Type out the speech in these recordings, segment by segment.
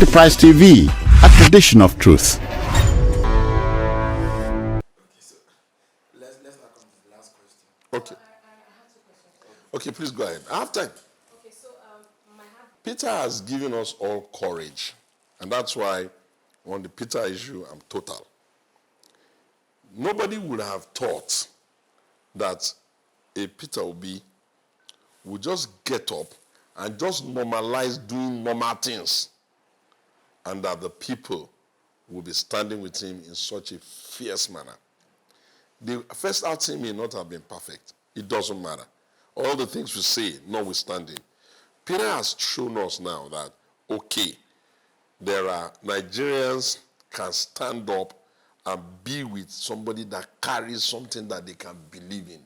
Enterprise TV, a tradition of truth. Let's not come to the last question. Okay. I have two questions. Okay, please go ahead. I have time. Okay, so Peter has given us all courage. And that's why on the Peter issue, I'm total. Nobody would have thought that a Peter Obi would just get up and just normalize doing normal things, and that the people will be standing with him in such a fierce manner. The first outing may not have been perfect. It doesn't matter. All the things we say, notwithstanding, Peter has shown us now that, okay, there are Nigerians can stand up and be with somebody that carries something that they can believe in.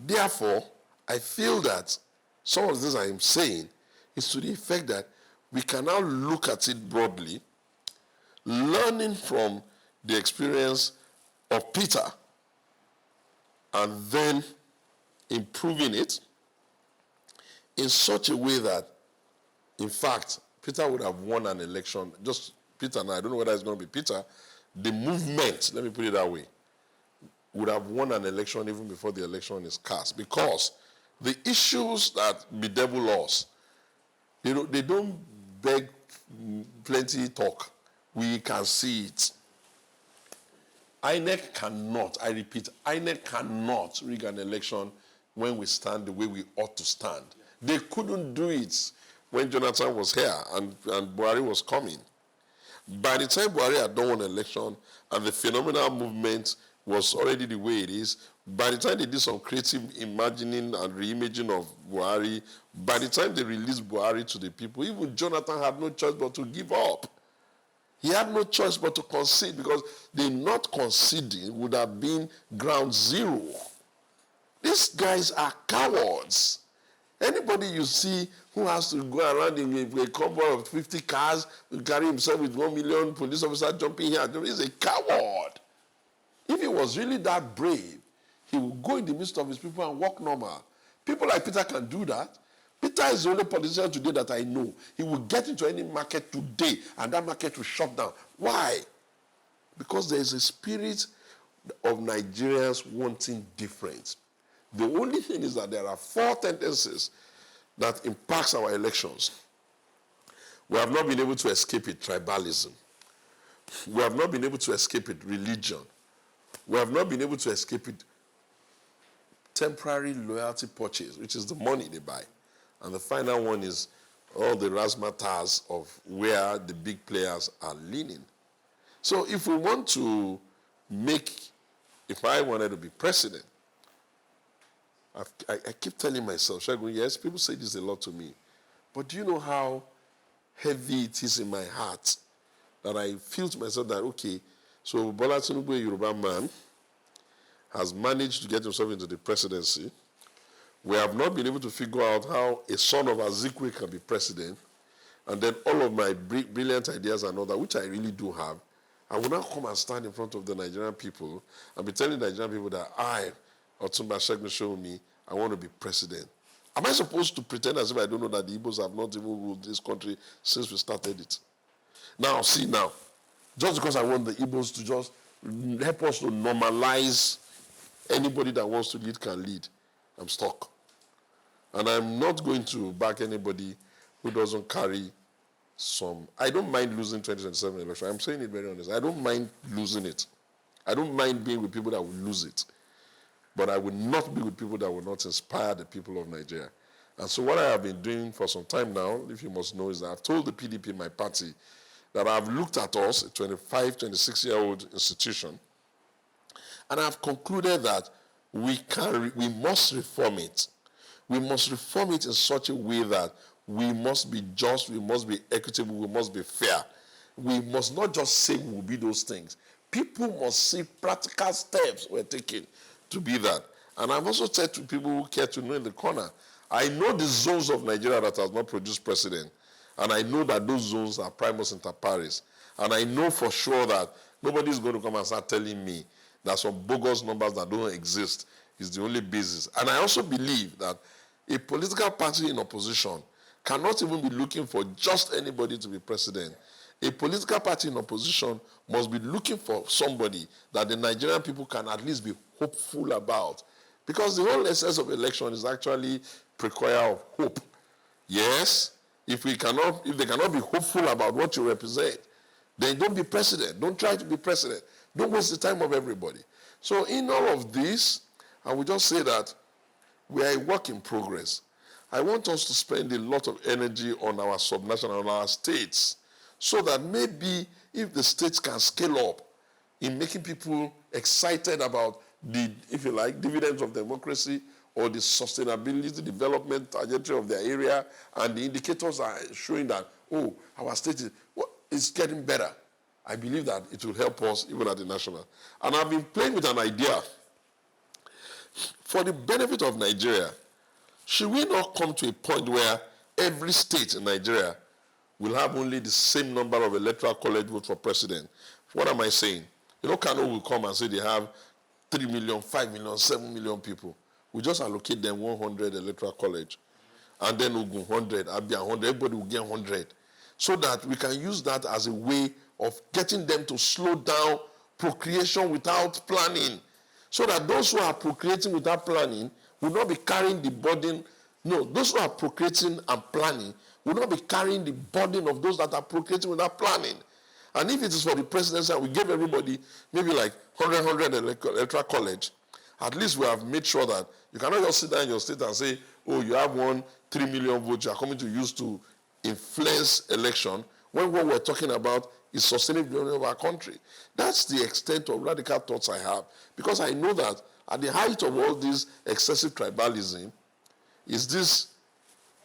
Therefore, I feel that some of the things I am saying is to the effect that we can now look at it broadly, learning from the experience of Peter, and then improving it in such a way that, in fact, Peter would have won an election. Just Peter, now I don't know whether it's going to be Peter. The movement, let me put it that way, would have won an election even before the election is cast, because the issues that bedevil us, they don't beg plenty talk. We can see it. INEC cannot, I repeat, INEC cannot rig an election when we stand the way we ought to stand. They couldn't do it when Jonathan was here and Buhari was coming. By the time Buhari had done one election and the phenomenal movement was already the way it is, by the time they did some creative imagining and reimaging of Buhari, by the time they released Buhari to the people, even Jonathan had no choice but to give up. He had no choice but to concede, because the not conceding would have been ground zero. These guys are cowards. Anybody you see who has to go around in a convoy of 50 cars, carry himself with 1 million police officers jumping here, is a coward. If he was really that brave, he would go in the midst of his people and walk normal. People like Peter can do that. Peter is the only politician today that I know. He will get into any market today and that market will shut down. Why? Because there is a spirit of Nigerians wanting difference. The only thing is that there are 4 tendencies that impacts our elections. We have not been able to escape it: tribalism. We have not been able to escape it: religion. We have not been able to escape it: temporary loyalty purchase, which is the money they buy. And the final one is all the razzmatazz of where the big players are leaning. So if we want to if I wanted to be president, I keep telling myself, Segun, yes, people say this a lot to me, but do you know how heavy it is in my heart that I feel to myself that, okay, so Bola Tinubu, a Yoruba man, has managed to get himself into the presidency. We have not been able to figure out how a son of Azikwe can be president, and then all of my brilliant ideas and all that, which I really do have, I will now come and stand in front of the Nigerian people and be telling the Nigerian people that I, Otunba Segun Showunmi, I want to be president. Am I supposed to pretend as if I don't know that the Igbos have not even ruled this country since we started it? Now, see now, just because I want the Igbos to just help us to normalize anybody that wants to lead can lead, I'm stuck. And I'm not going to back anybody who doesn't carry some. I don't mind losing 2027 election. I'm saying it very honest. I don't mind losing it. I don't mind being with people that will lose it. But I will not be with people that will not inspire the people of Nigeria. And so what I have been doing for some time now, if you must know, is that I've told the PDP, my party, that I've looked at us, a 25, 26-year-old institution, and I've concluded that we must reform it. We must reform it in such a way that we must be just, we must be equitable, we must be fair. We must not just say we will be those things. People must see practical steps we're taking to be that. And I've also said to people who care to know in the corner, I know the zones of Nigeria that has not produced president. And I know that those zones are primus inter pares. And I know for sure that nobody is going to come and start telling me that some bogus numbers that don't exist is the only basis. And I also believe that a political party in opposition cannot even be looking for just anybody to be president. A political party in opposition must be looking for somebody that the Nigerian people can at least be hopeful about. Because the whole essence of election is actually precursor of hope. Yes, if they cannot be hopeful about what you represent, then don't be president. Don't try to be president. Don't waste the time of everybody. So in all of this, I will just say that we are a work in progress. I want us to spend a lot of energy on our subnational, on our states, so that maybe if the states can scale up in making people excited about the, if you like, dividends of democracy or the sustainability development trajectory of their area, and the indicators are showing that, oh, our state is getting better. I believe that it will help us even at the national. And I've been playing with an idea. For the benefit of Nigeria, should we not come to a point where every state in Nigeria will have only the same number of electoral college votes for president? What am I saying? You know, Kano will come and say they have 3 million, 5 million, 7 million people. We just allocate them 100 electoral college. And then Ogun 100, Abia 100, everybody will get 100. So that we can use that as a way of getting them to slow down procreation without planning. So that those who are procreating without planning will not be carrying the burden. No, those who are procreating and planning will not be carrying the burden of those that are procreating without planning. And if it is for the presidency, we give everybody maybe like 100 electoral college, at least we have made sure that you cannot just sit down in your state and say, oh, you have 3 million votes you are coming to use to influence election, when what we're talking about is sustainability of our country. That's the extent of radical thoughts I have. Because I know that at the height of all this excessive tribalism is this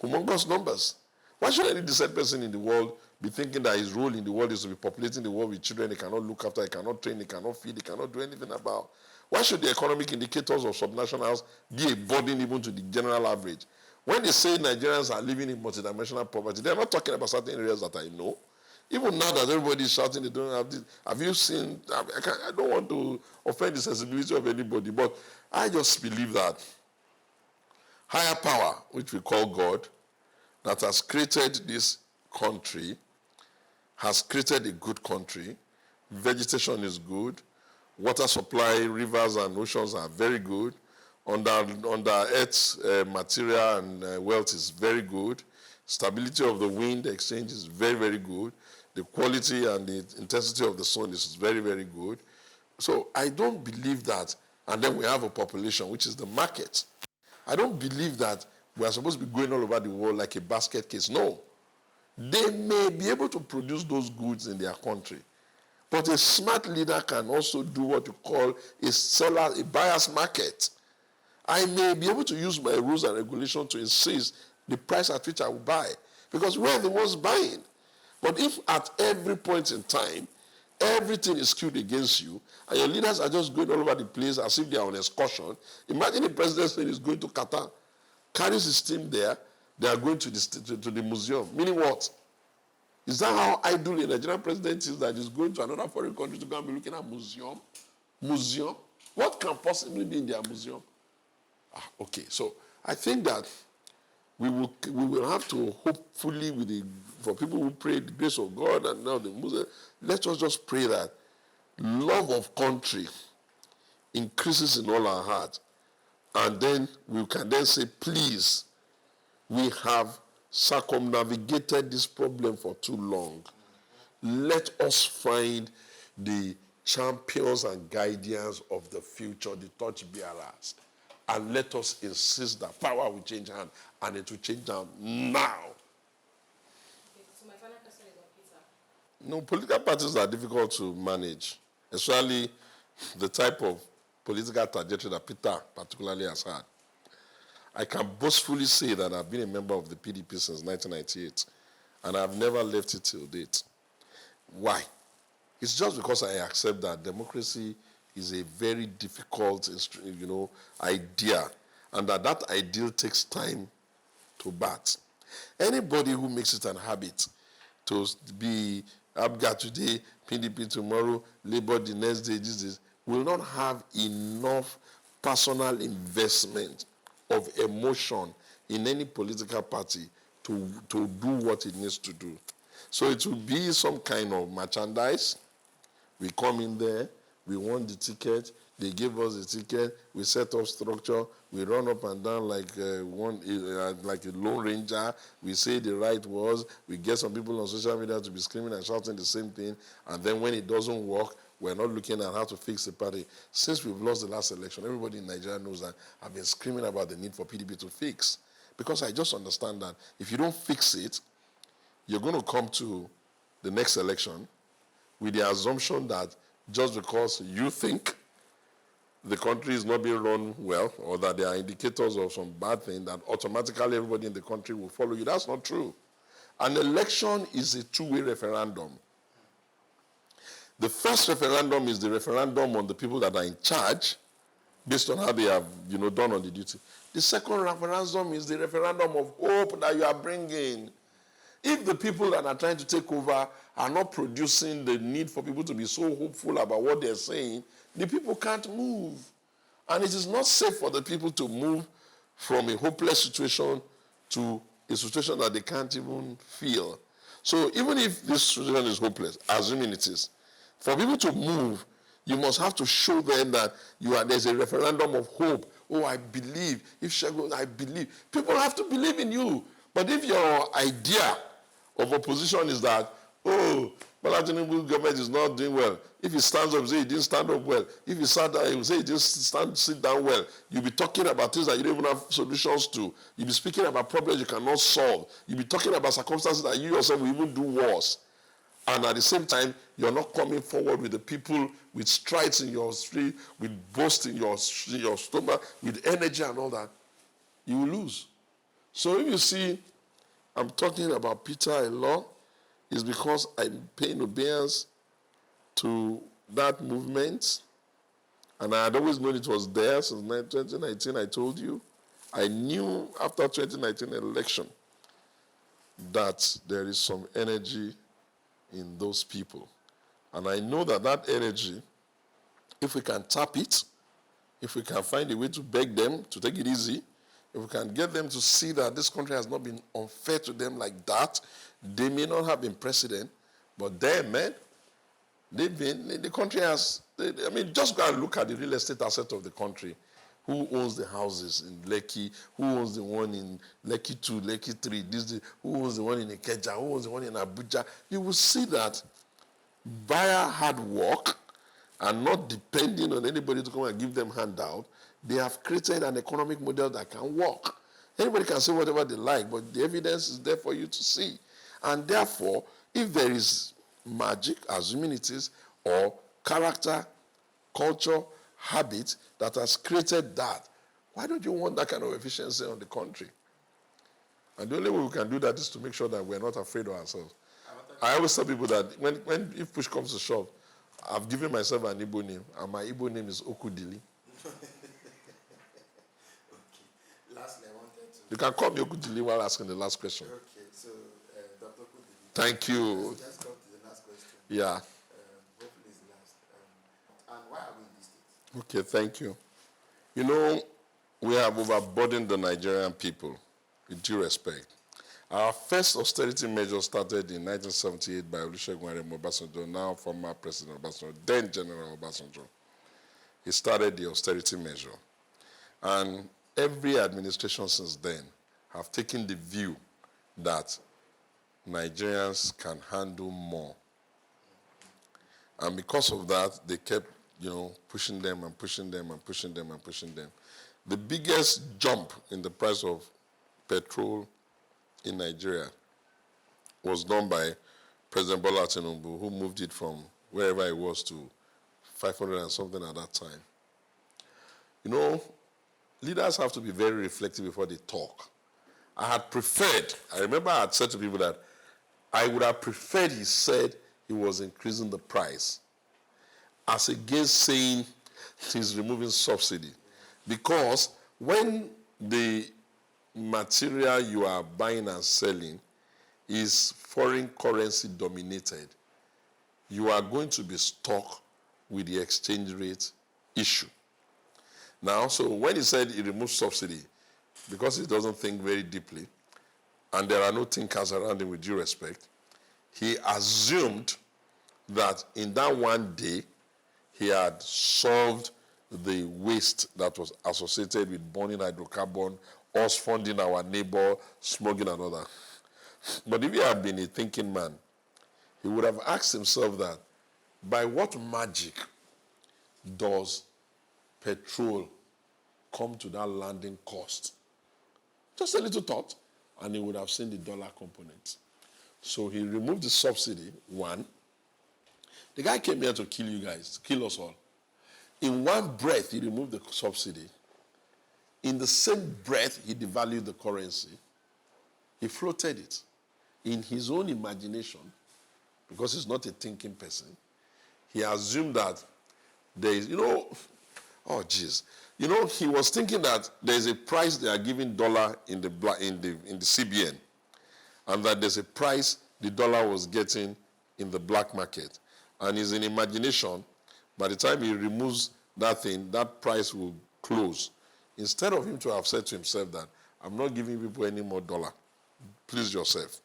humongous numbers. Why should any decent person in the world be thinking that his role in the world is to be populating the world with children he cannot look after, he cannot train, he cannot feed, he cannot do anything about? Why should the economic indicators of subnationals be a burden even to the general average? When they say Nigerians are living in multidimensional poverty, they're not talking about certain areas that I know. Even now that everybody is shouting they don't have this, have you seen, I don't want to offend the sensibility of anybody, but I just believe that higher power, which we call God, that has created this country, has created a good country. Vegetation is good. Water supply, rivers and oceans are very good. Under Earth's material and wealth is very good. Stability of the wind exchange is very, very good. The quality and the intensity of the sun is very, very good. So I don't believe that, and then we have a population, which is the market. I don't believe that we are supposed to be going all over the world like a basket case. No. They may be able to produce those goods in their country. But a smart leader can also do what you call a buyer's market. I may be able to use my rules and regulations to insist the price at which I will buy, because we're the ones buying. But if at every point in time, everything is skewed against you, and your leaders are just going all over the place as if they are on excursion, imagine the president saying he's going to Qatar, carries his team there, they are going to the museum. Meaning what? Is that how idle a Nigerian president is, that he's going to another foreign country to go and be looking at museum? Museum? What can possibly be in their museum? Okay, so I think that we will have to hopefully, for people who pray the grace of God and now the Muslim, let us just pray that love of country increases in all our hearts. And then we can then say, please, we have circumnavigated this problem for too long. Let us find the champions and guardians of the future, the torchbearers. And let us insist that power will change hands, and it will change hands now. Okay, so my final question is on Peter. No, political parties are difficult to manage, especially the type of political trajectory that Peter particularly has had. I can boastfully say that I've been a member of the PDP since 1998, and I've never left it till date. Why? It's just because I accept that democracy is a very difficult, idea, and that ideal takes time to bat. Anybody who makes it an habit to be Abga today, PDP tomorrow, Labour the next day, will not have enough personal investment of emotion in any political party to do what it needs to do. So it will be some kind of merchandise. We come in there, we want the ticket, they give us the ticket, we set up structure, we run up and down like like a Lone Ranger, we say the right words, we get some people on social media to be screaming and shouting the same thing, and then when it doesn't work, we're not looking at how to fix the party. Since we've lost the last election, everybody in Nigeria knows that I've been screaming about the need for PDP to fix. Because I just understand that if you don't fix it, you're going to come to the next election with the assumption that just because you think the country is not being run well or that there are indicators of some bad thing, that automatically everybody in the country will follow you. That's not true. An election is a two-way referendum. The first referendum is the referendum on the people that are in charge based on how they have, done on the duty. The second referendum is the referendum of hope that you are bringing. If the people that are trying to take over are not producing the need for people to be so hopeful about what they're saying, the people can't move. And it is not safe for the people to move from a hopeless situation to a situation that they can't even feel. So even if this situation is hopeless, assuming it is, for people to move, you must have to show them that there's a referendum of hope. Oh, I believe. If Segun, I believe. People have to believe in you. But if your idea of opposition is that, oh, Bola Tinubu government is not doing well. If he stands up, say he didn't stand up well. If he sat down, he will say he didn't sit down well. You'll be talking about things that you don't even have solutions to. You'll be speaking about problems you cannot solve. You'll be talking about circumstances that you yourself will even do worse. And at the same time, you're not coming forward with the people with strides in your street, with boast in your stomach, with energy and all that. You will lose. So if you see, I'm talking about Peter a lot, it's because I'm paying obedience to that movement. And I had always known it was there since 2019, I told you. I knew after 2019 election that there is some energy in those people. And I know that that energy, if we can tap it, if we can find a way to beg them to take it easy, if we can get them to see that this country has not been unfair to them like that, they may not have been president, but them, man, the country has, just go and look at the real estate asset of the country. Who owns the houses in Lekki? Who owns the one in Lekki 2, Lekki 3? Who owns the one in Ikeja? Who owns the one in Abuja? You will see that via hard work and not depending on anybody to come and give them handout, they have created an economic model that can work. Anybody can say whatever they like, but the evidence is there for you to see. And therefore, if there is magic, assuming it is, or character, culture, habit that has created that, why don't you want that kind of efficiency on the country? And the only way we can do that is to make sure that we're not afraid of ourselves. I always tell people that if push comes to shove, I've given myself an Igbo name, and my Igbo name is Okudili. Okay. Lastly, I wanted to... You can call me Okudili while asking the last question. Okay, so Dr. Okudili. Thank you. Let's go to the last question. Yeah. Hopefully it's the last. And why are we in this state? Okay, thank you. We have overburdened the Nigerian people, with due respect. Our first austerity measure started in 1978 by Olusegun Obasanjo, now former President Obasanjo, then General Obasanjo. He started the austerity measure. And every administration since then have taken the view that Nigerians can handle more. And because of that, they kept, pushing them and pushing them and pushing them and pushing them. The biggest jump in the price of petrol in Nigeria was done by President Bola Tinubu, who moved it from wherever it was to 500 and something at that time. Leaders have to be very reflective before they talk. I remember I had said to people that I would have preferred he said he was increasing the price as against saying he's removing subsidy. Because when the material you are buying and selling is foreign currency dominated, you are going to be stuck with the exchange rate issue. Now, so when he said he removed subsidy, because he doesn't think very deeply, and there are no thinkers around him with due respect, he assumed that in that one day, he had solved the waste that was associated with burning hydrocarbon, us funding our neighbor, smoking and all that. But if he had been a thinking man, he would have asked himself that, by what magic does petrol come to that landing cost? Just a little thought, and he would have seen the dollar component. So he removed the subsidy, one. The guy came here to kill you guys, kill us all. In one breath, he removed the subsidy. In the same breath, he devalued the currency. He floated it. In his own imagination, because he's not a thinking person, he assumed that there is, oh geez. He was thinking that there's a price they are giving dollar in the CBN, and that there's a price the dollar was getting in the black market. And his in imagination, by the time he removes that thing, that price will close. Instead of him to have said to himself that, I'm not giving people any more dollar, please yourself.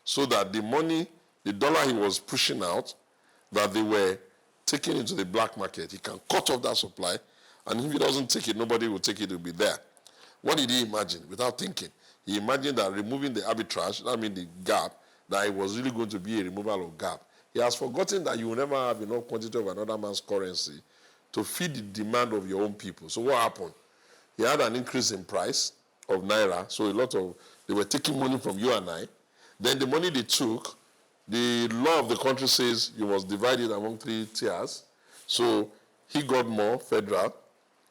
So that the money, the dollar he was pushing out, that they were taking into the black market, he can cut off that supply, and if he doesn't take it, nobody will take it, it will be there. What did he imagine without thinking? He imagined that removing the arbitrage, that means the gap, that it was really going to be a removal of gap. He has forgotten that you will never have enough quantity of another man's currency to feed the demand of your own people. So what happened? He had an increase in price of naira, so they were taking money from you and I. Then the money they took, the law of the country says you must divide it among 3 tiers. So he got more, federal.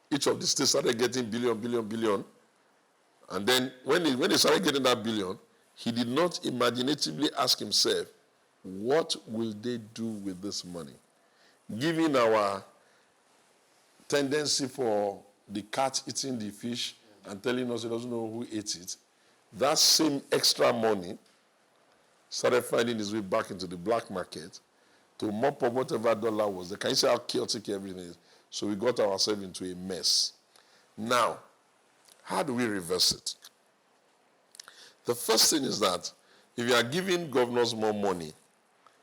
Each of the states started getting billion. And then when they started getting that billion, he did not imaginatively ask himself, what will they do with this money? Given our tendency for the cat eating the fish and telling us he doesn't know who ate it, that same extra money started finding its way back into the black market to mop up whatever dollar was there. Can you see how chaotic everything is? So we got ourselves into a mess. Now, how do we reverse it? The first thing is that if you are giving governors more money,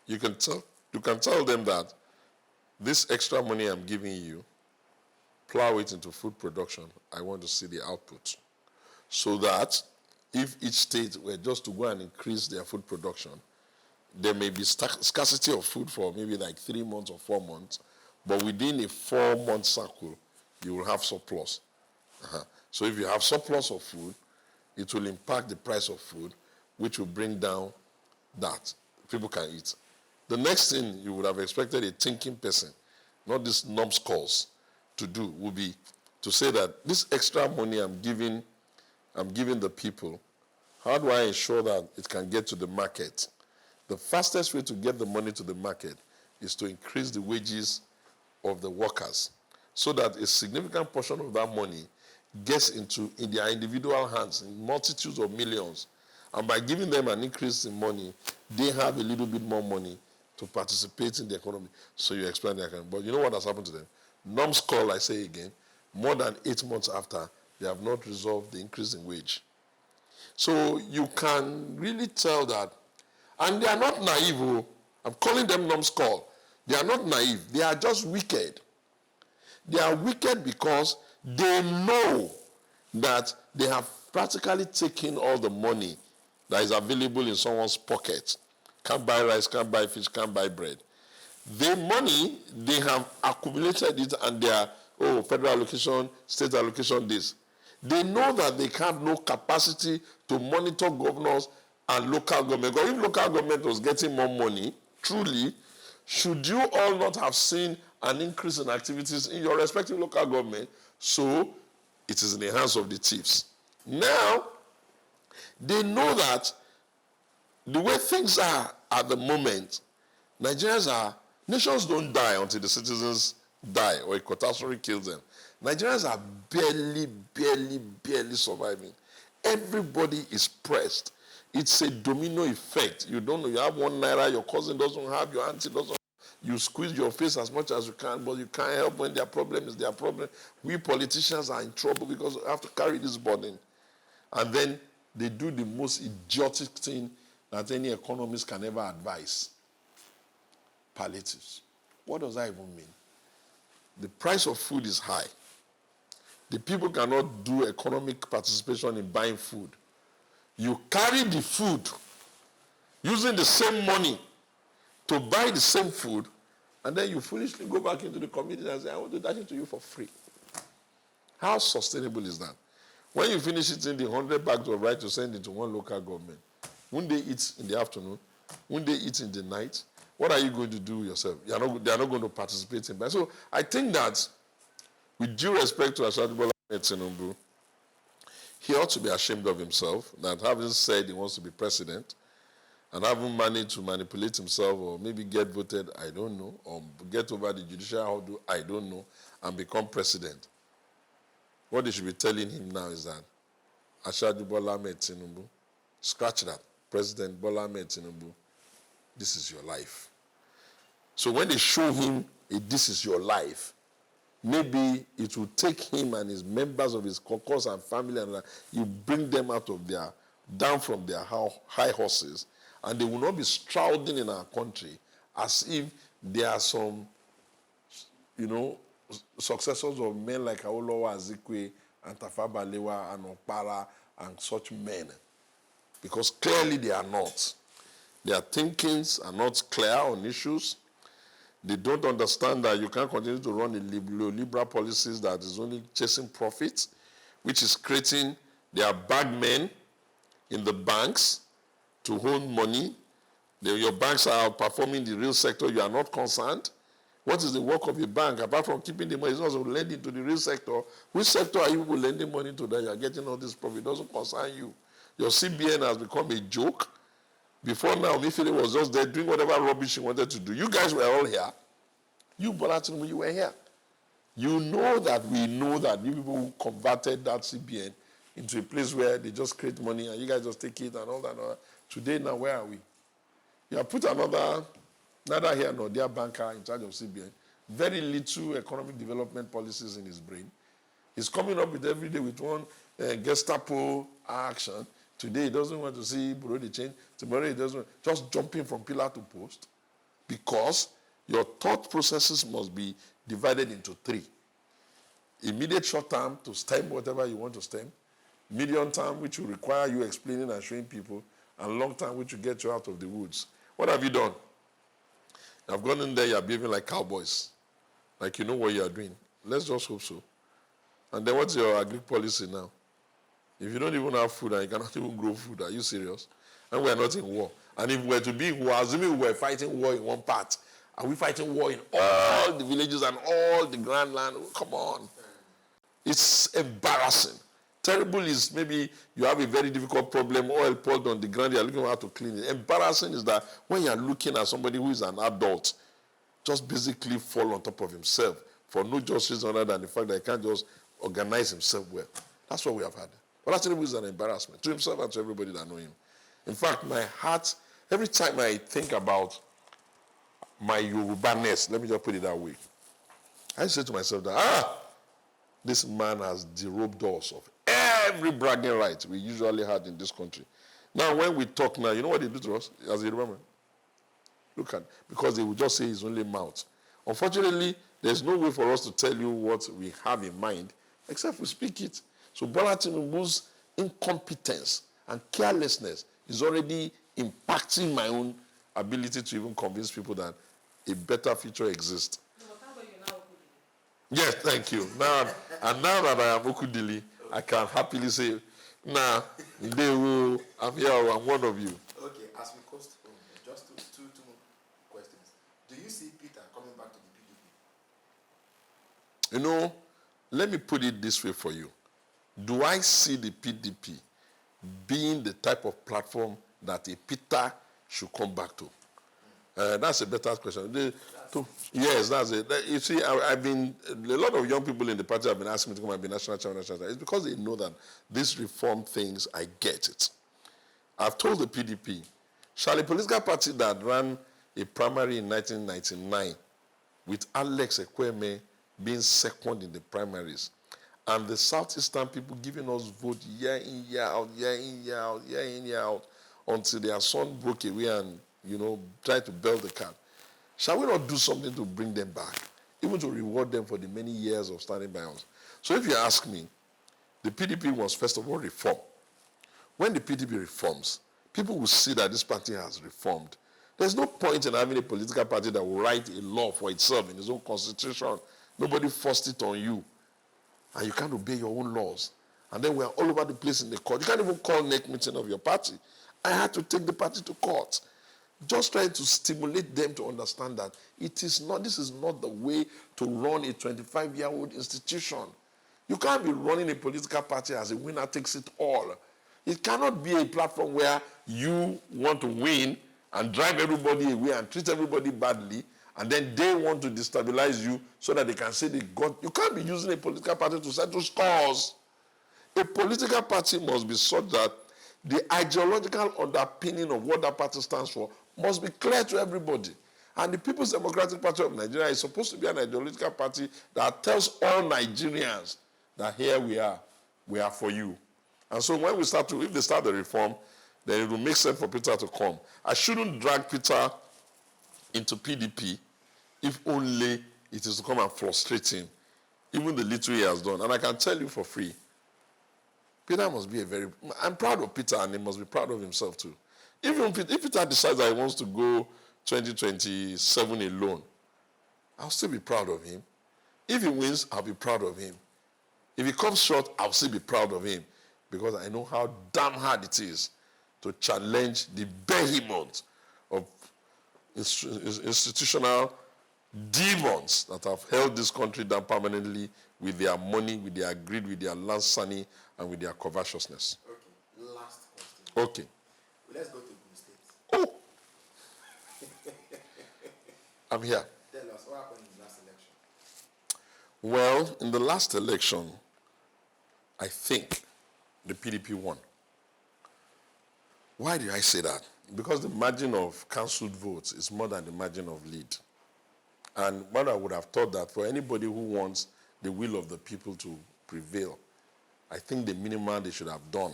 you can tell them that this extra money I'm giving you, plow it into food production. I want to see the output. So that if each state were just to go and increase their food production, there may be scarcity of food for maybe like 3 months or 4 months, but within a 4-month cycle, you will have surplus. So if you have surplus of food, it will impact the price of food, which will bring down that. People can eat. The next thing you would have expected a thinking person, not this numbskulls, to do would be to say that this extra money I'm giving the people, how do I ensure that it can get to the market? The fastest way to get the money to the market is to increase the wages of the workers so that a significant portion of that money gets in their individual hands in multitudes of millions. And by giving them an increase in money, they have a little bit more money to participate in the economy. So you expand their economy. But you know what has happened to them? Numbskull, I say again, more than 8 months after, they have not resolved the increase in wage. So you can really tell that, and they are not naive. I'm calling them numbskull. They are not naive. They are just wicked. They are wicked because they know that they have practically taken all the money that is available in someone's pocket. Can't buy rice, can't buy fish, can't buy bread. The money, they have accumulated it and they are, federal allocation, state allocation, this. They know that they have no capacity to monitor governors and local government. Because if local government was getting more money, truly, should you all not have seen an increase in activities in your respective local government? So it is in the hands of the thieves. Now, they know that the way things are at the moment, nations don't die until the citizens die or a catastrophe kills them. Nigerians are barely surviving. Everybody is pressed. It's a domino effect. You don't know, you have 1 naira, your cousin doesn't have, your auntie doesn't have. You squeeze your face as much as you can, but you can't help when their problem is their problem. We politicians are in trouble because we have to carry this burden. And then they do the most idiotic thing that any economist can ever advise. Palliatives. What does that even mean? The price of food is high. The people cannot do economic participation in buying food. You carry the food using the same money to buy the same food, and then you foolishly go back into the community and say, I want to dash it to you for free. How sustainable is that? When you finish eating the 100 bags of rice to send it to one local government, won't they eat in the afternoon? Won't they eat in the night? What are you going to do yourself? They are not going to participate in that. So I think that, with due respect to Ashadu Bola Tinubu, he ought to be ashamed of himself that having said he wants to be president and having managed to manipulate himself or maybe get voted, I don't know, or get over the judicial hurdle, I don't know, and become president. What they should be telling him now is that Ashadu Bola Tinubu, scratch that, President Bola Tinubu, this is your life. So when they show him this is your life, maybe it will take him and his members of his caucus and family, and you bring them down from their high horses, and they will not be striding in our country as if there are some, successors of men like Awolowo Azikiwe and Tafawa Balewa and Okpara and such men. Because clearly they are not. Their thinkings are not clear on issues. They don't understand that you can't continue to run a liberal policies that is only chasing profits, which is creating their bagmen in the banks to hold money. Your banks are outperforming the real sector. You are not concerned. What is the work of a bank? Apart from keeping the money, it's also lending to the real sector. Which sector are you lending money to that you are getting all this profit? It doesn't concern you. Your CBN has become a joke. Before now, Mifili was just there doing whatever rubbish he wanted to do. You guys were all here. You, Bola Tinubu, you were here. You know that we know that you people who converted that CBN into a place where they just create money and you guys just take it and all that. And all that. Today, now, where are we? You have put neither here nor there banker in charge of CBN. Very little economic development policies in his brain. He's coming up with every day with one Gestapo action. Today, he doesn't want to see Bureau de Change. Tomorrow, he doesn't. Just jumping from pillar to post. Because your thought processes must be divided into three. Immediate short term to stem whatever you want to stem. Medium term, which will require you explaining and showing people. And long term, which will get you out of the woods. What have you done? I've gone in there, you're behaving like cowboys. Like you know what you're doing. Let's just hope so. And then what's your agri policy now? If you don't even have food and you cannot even grow food, are you serious? And we're not in war. And if we're to be in war, assuming we're fighting war in one part, are we fighting war in all the villages and all the grand land? Come on. It's embarrassing. Terrible is maybe you have a very difficult problem, oil poured on the ground, you're looking for how to clean it. Embarrassing is that when you're looking at somebody who is an adult, just basically fall on top of himself for no just reason other than the fact that he can't just organize himself well. That's what we have had. But actually, is an embarrassment to himself and to everybody that know him. In fact, my heart, every time I think about my Yoruba-ness, let me just put it that way, I say to myself that, this man has derobed us of every bragging right we usually had in this country. Now, when we talk now, you know what they do to us as a Yoruba man? Look at, because they will just say his only mouth. Unfortunately, there's no way for us to tell you what we have in mind, except we speak it. So Bola Tinubu's incompetence and carelessness is already impacting my own ability to even convince people that a better future exists. Yes, thank you. Now that I am Okudili, I can happily say, I'm here, I'm one of you. Okay, as we coast home, just two more questions. Do you see Peter coming back to the PDP? You know, let me put it this way for you. Do I see the PDP being the type of platform that a Peter should come back to? That's a better question. Yes, that's it. You see, I've been, a lot of young people in the party have been asking me to come and be national chairman. It's because they know that these reform things, I get it. I've told the PDP, shall a political party that ran a primary in 1999 with Alex Ekweme being second in the primaries And the Southeastern people giving us vote year in, year out, year in, year out, year in, year out, until their son broke away and, tried to bail the cat. Shall we not do something to bring them back, even to reward them for the many years of standing by us? So if you ask me, the PDP was first of all reform. When the PDP reforms, people will see that this party has reformed. There's no point in having a political party that will write a law for itself in its own constitution. Nobody forced it on you. And you can't obey your own laws. And then we're all over the place in the court. You can't even call next meeting of your party. I had to take the party to court. Just trying to stimulate them to understand that this is not the way to run a 25-year-old institution. You can't be running a political party as a winner takes it all. It cannot be a platform where you want to win and drive everybody away and treat everybody badly, and then they want to destabilize you so that they can say they got. You can't be using a political party to settle scores. A political party must be such that the ideological underpinning of what that party stands for must be clear to everybody. And the People's Democratic Party of Nigeria is supposed to be an ideological party that tells all Nigerians that here we are for you. And so when if they start the reform, then it will make sense for Peter to come. I shouldn't drag Peter into PDP if only it is to come and frustrate him, even the little he has done. And I can tell you for free, Peter must be I'm proud of Peter, and he must be proud of himself too. If Peter decides that he wants to go 2027 alone, I'll still be proud of him. If he wins, I'll be proud of him. If he comes short, I'll still be proud of him, because I know how damn hard it is to challenge the behemoth of institutional demons that have held this country down permanently with their money, with their greed, with their larceny, and with their covetousness. Okay, last question. Okay. Let's go to Ogun State. Oh! I'm here. Tell us, what happened in the last election? Well, in the last election, I think the PDP won. Why did I say that? Because the margin of cancelled votes is more than the margin of lead. And what I would have thought that for anybody who wants the will of the people to prevail, I think the minimum they should have done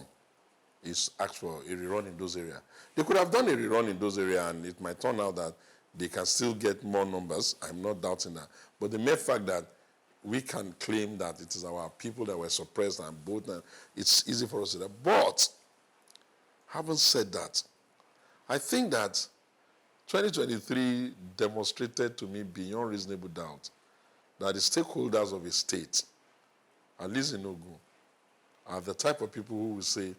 is ask for a rerun in those areas. They could have done a rerun in those areas, and it might turn out that they can still get more numbers. I'm not doubting that. But the mere fact that we can claim that it is our people that were suppressed and voted, it's easy for us to do that. But having said that, I think that 2023 demonstrated to me beyond reasonable doubt that the stakeholders of a state, at least in Ogun, are the type of people who will say,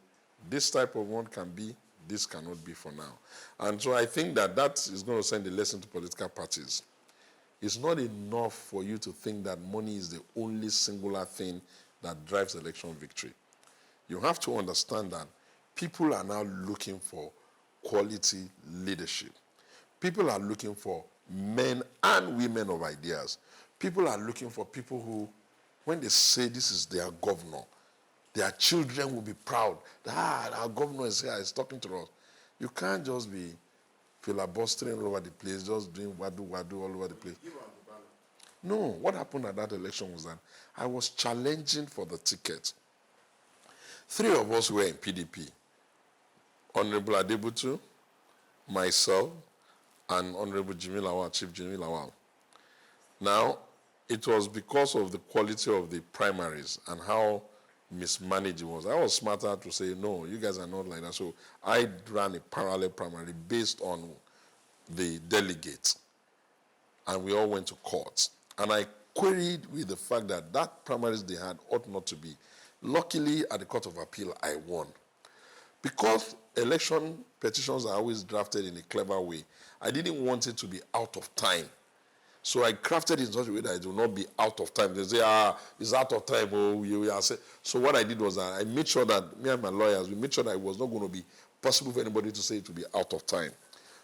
this type of one can be, this cannot be for now. And so I think that is going to send a lesson to political parties. It's not enough for you to think that money is the only singular thing that drives election victory. You have to understand that people are now looking for quality leadership. People are looking for men and women of ideas. People are looking for people who, when they say this is their governor, their children will be proud that our governor is here, is talking to us. You can't just be filibustering all over the place, just doing wadu all over the place. No, what happened at that election was that I was challenging for the ticket. 3 of us were in PDP. Honorable Adebutu, myself, and Honorable Jimmy Lawal, Chief Jimmy Lawal. Now, it was because of the quality of the primaries and how mismanaged it was. I was smarter to say, no, you guys are not like that. So I ran a parallel primary based on the delegates. And we all went to court. And I queried with the fact that primaries they had ought not to be. Luckily, at the Court of Appeal, I won. Because election petitions are always drafted in a clever way, I didn't want it to be out of time. So I crafted it in such a way that it will not be out of time. They say, it's out of time. So what I did was that I made sure that, me and my lawyers, we made sure that it was not going to be possible for anybody to say it will be out of time.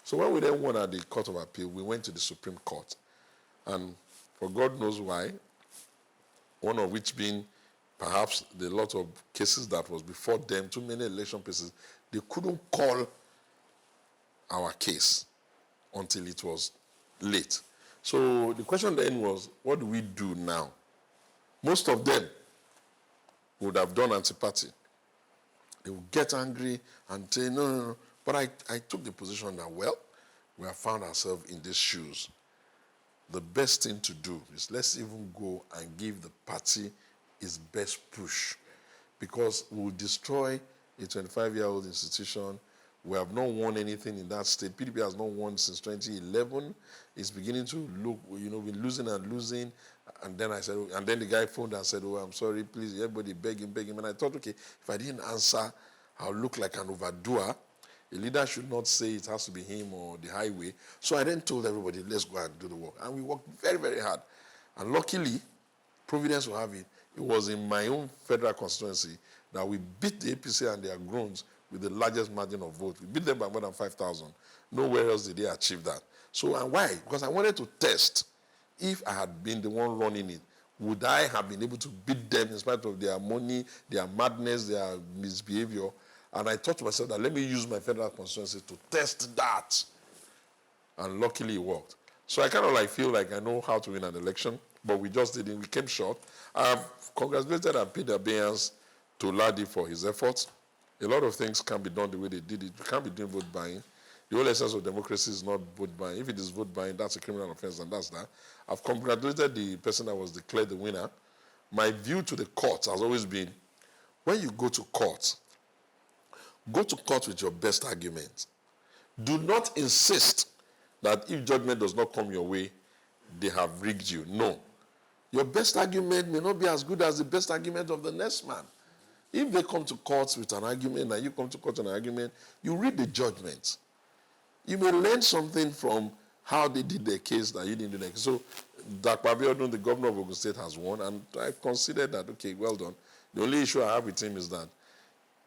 So when we then won at the Court of Appeal, we went to the Supreme Court. And for God knows why, one of which being perhaps the lot of cases that was before them, too many election cases, they couldn't call our case until it was late. So the question then was, what do we do now? Most of them would have done anti-party. They would get angry and say, no, no, no. But I took the position that, well, we have found ourselves in these shoes. The best thing to do is let's even go and give the party its best push, because we will destroy a 25-year-old institution. We have not won anything in that state. PDP has not won since 2011. It's beginning to look, we're losing and losing. And then I said, and then the guy phoned and said, oh, I'm sorry, please, everybody beg him. And I thought, okay, if I didn't answer, I'll look like an overdoer. A leader should not say it has to be him or the highway. So I then told everybody, let's go and do the work. And we worked very, very hard. And luckily, Providence will have it. It was in my own federal constituency that we beat the APC and their groans with the largest margin of vote. We beat them by more than 5,000. Nowhere else did they achieve that. So, and why? Because I wanted to test if I had been the one running it. Would I have been able to beat them in spite of their money, their madness, their misbehavior? And I thought to myself that let me use my federal constituency to test that. And luckily it worked. So I kind of feel like I know how to win an election, but we just didn't. We came short. I've congratulated and paid obedience to Ladi for his efforts. A lot of things can be done the way they did it. You can't be doing vote buying. The whole essence of democracy is not vote buying. If it is vote buying, that's a criminal offense, and that's that. I've congratulated the person that was declared the winner. My view to the court has always been, when you go to court with your best argument. Do not insist that if judgment does not come your way, they have rigged you. No. Your best argument may not be as good as the best argument of the next man. If they come to court with an argument and you come to court with an argument, you read the judgment. You may learn something from how they did their case that you didn't do their case. So, Dr. Abiodun, the governor of Ogun State, has won, and I consider that, okay, well done. The only issue I have with him is that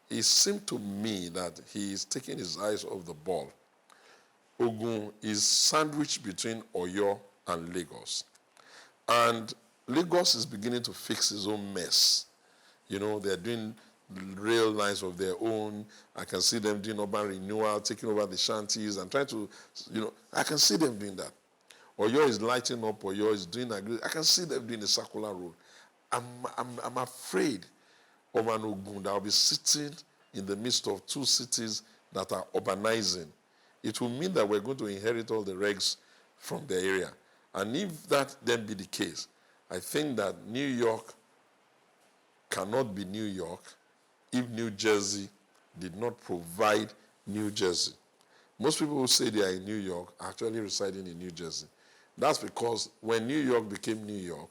it seemed to me that he is taking his eyes off the ball. Ogun is sandwiched between Oyo and Lagos. And Lagos is beginning to fix his own mess. They're doing rail lines of their own. I can see them doing urban renewal, taking over the shanties and trying to, I can see them doing that. Oyo is lighting up, Oyo is doing I can see them doing a circular road. I'm afraid of an Ogun that will be sitting in the midst of two cities that are urbanizing. It will mean that we're going to inherit all the regs from the area. And if that then be the case, I think that New York cannot be New York if New Jersey did not provide New Jersey. Most people who say they are in New York are actually residing in New Jersey. That's because when New York became New York,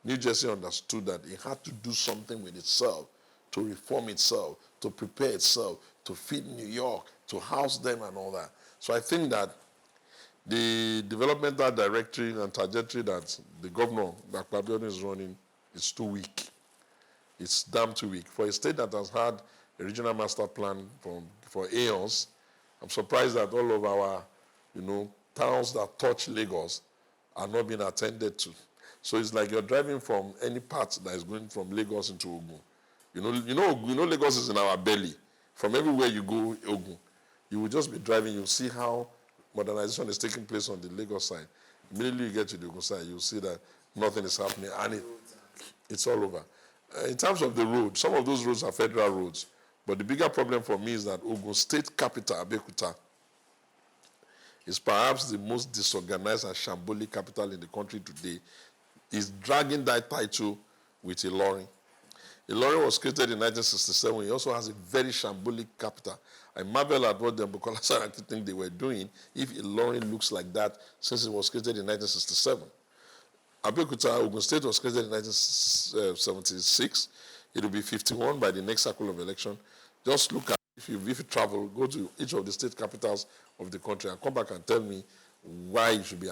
New Jersey understood that it had to do something with itself, to reform itself, to prepare itself, to feed New York, to house them and all that. So I think that the developmental directory and trajectory that the governor, Dr. Abiodun, is running is too weak. It's damn too weak. For a state that has had a regional master plan for aeons, I'm surprised that all of our, towns that touch Lagos are not being attended to. So it's like you're driving from any part that is going from Lagos into Ogun. Lagos is in our belly. From everywhere you go, Ogun. You will just be driving, you'll see how modernization is taking place on the Lagos side. Immediately you get to the Ogun side, you'll see that nothing is happening, and it's all over. In terms of the road, some of those roads are federal roads. But the bigger problem for me is that Ogun State capital, Abeokuta, is perhaps the most disorganized and shambolic capital in the country today, is dragging that title with Ilorin. Ilorin was created in 1967. It also has a very shambolic capital. I marvel at what the Bukola Saraki think they were doing if Ilorin looks like that since it was created in 1967. Abeokuta, Ogun State was created in 1976. It will be 51 by the next cycle of election. Just look at, if you travel, go to each of the state capitals of the country and come back and tell me why you should be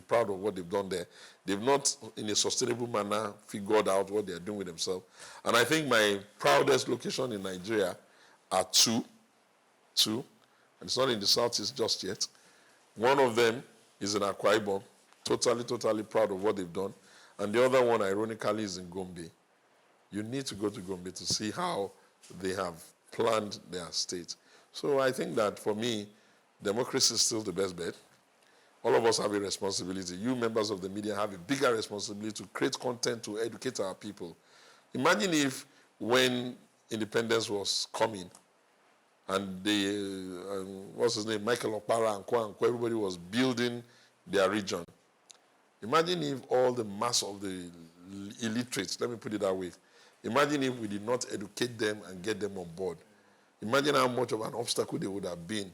proud of what they've done there. They've not, in a sustainable manner, figured out what they're doing with themselves. And I think my proudest location in Nigeria are two, and it's not in the southeast just yet. One of them is in Akwa Ibom, totally proud of what they've done. And the other one, ironically, is in Gombe. You need to go to Gombe to see how they have planned their state. So I think that for me, democracy is still the best bet. All of us have a responsibility. You members of the media have a bigger responsibility to create content to educate our people. Imagine if when independence was coming, and what's his name, Michael Okpara and Kwa, everybody was building their region. Imagine if all the mass of the illiterates, let me put it that way, imagine if we did not educate them and get them on board. Imagine how much of an obstacle they would have been,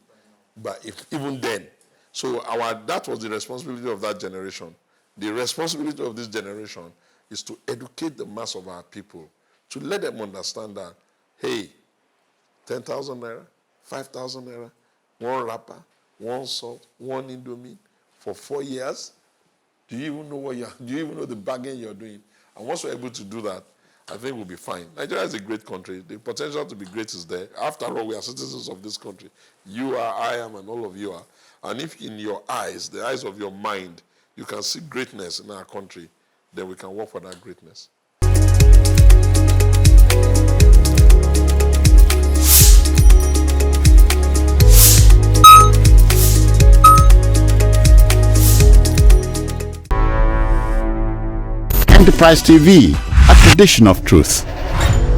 but even then. So that was the responsibility of that generation. The responsibility of this generation is to educate the mass of our people, to let them understand that, hey, 10,000 naira, 5,000 naira, one wrapper, one salt, one indomie for 4 years. Do you even know do you even know the bargain you're doing? And once we're able to do that, I think we'll be fine. Nigeria is a great country. The potential to be great is there. After all, we are citizens of this country. You are, I am, and all of you are. And if in your eyes, the eyes of your mind, you can see greatness in our country, then we can work for that greatness. Enterprise TV, a tradition of truth.